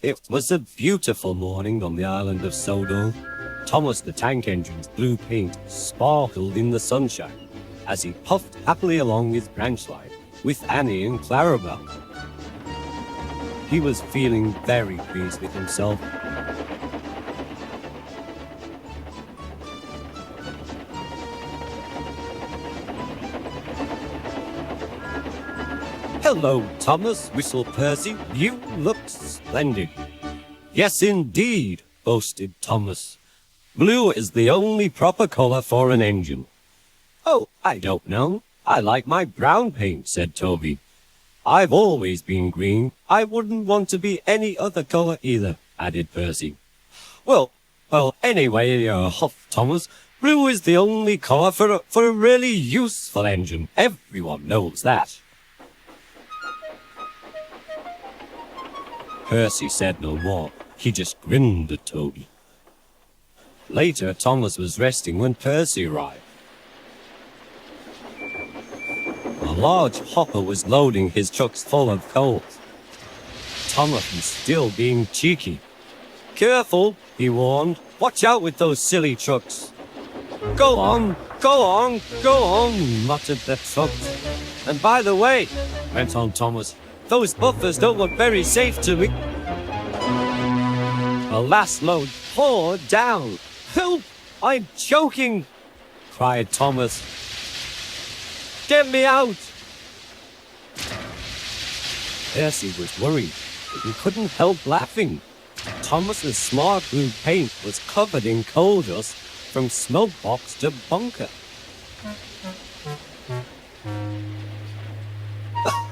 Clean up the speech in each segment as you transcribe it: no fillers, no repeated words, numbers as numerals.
It was a beautiful morning on the island of Sodor. Thomas the Tank Engine's blue paint sparkled in the sunshine as he puffed happily along his branch line with Annie and Clarabelle. He was feeling very pleased with himself. "Hello, Thomas," whistled Percy. "You look splendid." "Yes, indeed," boasted Thomas. "Blue is the only proper color for an engine." "Oh, I don't know. I like my brown paint," said Toby. "I've always been green. I wouldn't want to be any other color either," added Percy. Well, anyway, huffed Thomas, "blue is the only color for a really useful engine. Everyone knows that." Percy said no more. He just grinned at Toby. Later, Thomas was resting when Percy arrived. A large hopper was loading his trucks full of coal. Thomas was still being cheeky. "Careful," he warned. "Watch out with those silly trucks." Go on, muttered the trucks. "And by the way," went on Thomas, "those buffers don't look very safe to me." The last load poured down. "Help! I'm choking!" cried Thomas. "Get me out!" Percy was worried, but he couldn't help laughing. Thomas's smart blue paint was covered in coal dust from smoke box to bunker.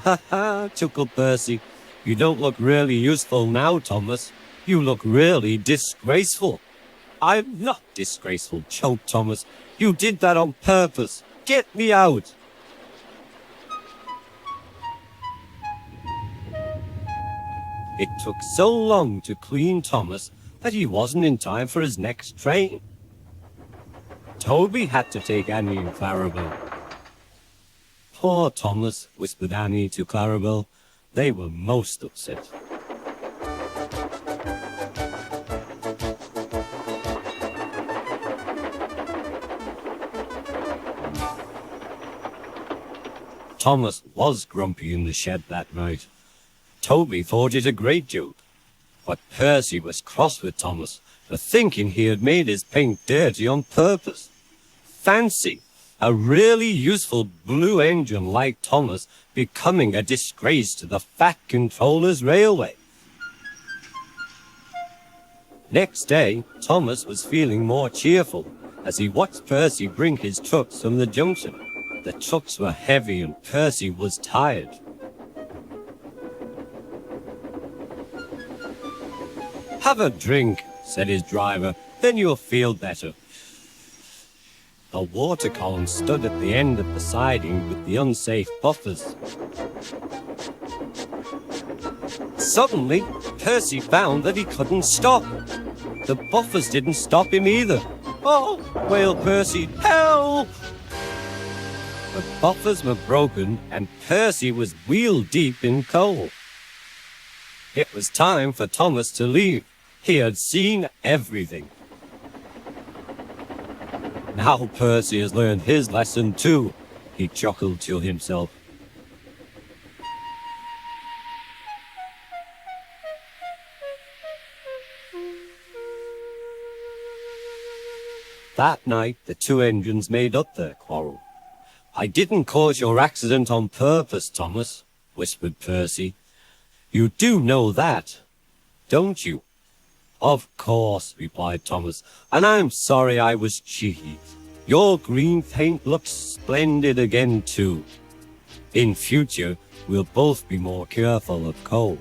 "Ha ha," chuckled Percy. "You don't look really useful now, Thomas. You look really disgraceful." "I'm not disgraceful," choked Thomas. "You did that on purpose. Get me out." It took so long to clean Thomas that he wasn't in time for his next train. Toby had to take Annie and Clarabelle. "Poor Thomas," whispered Annie to Clarabelle. They were most upset. Thomas was grumpy in the shed that night. Toby thought it a great joke, but Percy was cross with Thomas for thinking he had made his paint dirty on purpose. Fancy a really useful blue engine like Thomas becoming a disgrace to the Fat Controller's Railway. Next day, Thomas was feeling more cheerful as he watched Percy bring his trucks from the junction. The trucks were heavy and Percy was tired. "Have a drink," said his driver, "then you'll feel better." A water column stood at the end of the siding with the unsafe buffers. Suddenly, Percy found that he couldn't stop. The buffers didn't stop him either. "Oh!" wailed Percy. "Help!" The buffers were broken and Percy was wheel-deep in coal. It was time for Thomas to leave. He had seen everything. "Now Percy has learned his lesson too," he chuckled to himself. That night, the two engines made up their quarrel. "I didn't cause your accident on purpose, Thomas," whispered Percy. "You do know that, don't you?" "Of course," replied Thomas, "and I'm sorry I was cheeky. Your green paint looks splendid again, too. In future, we'll both be more careful of coal."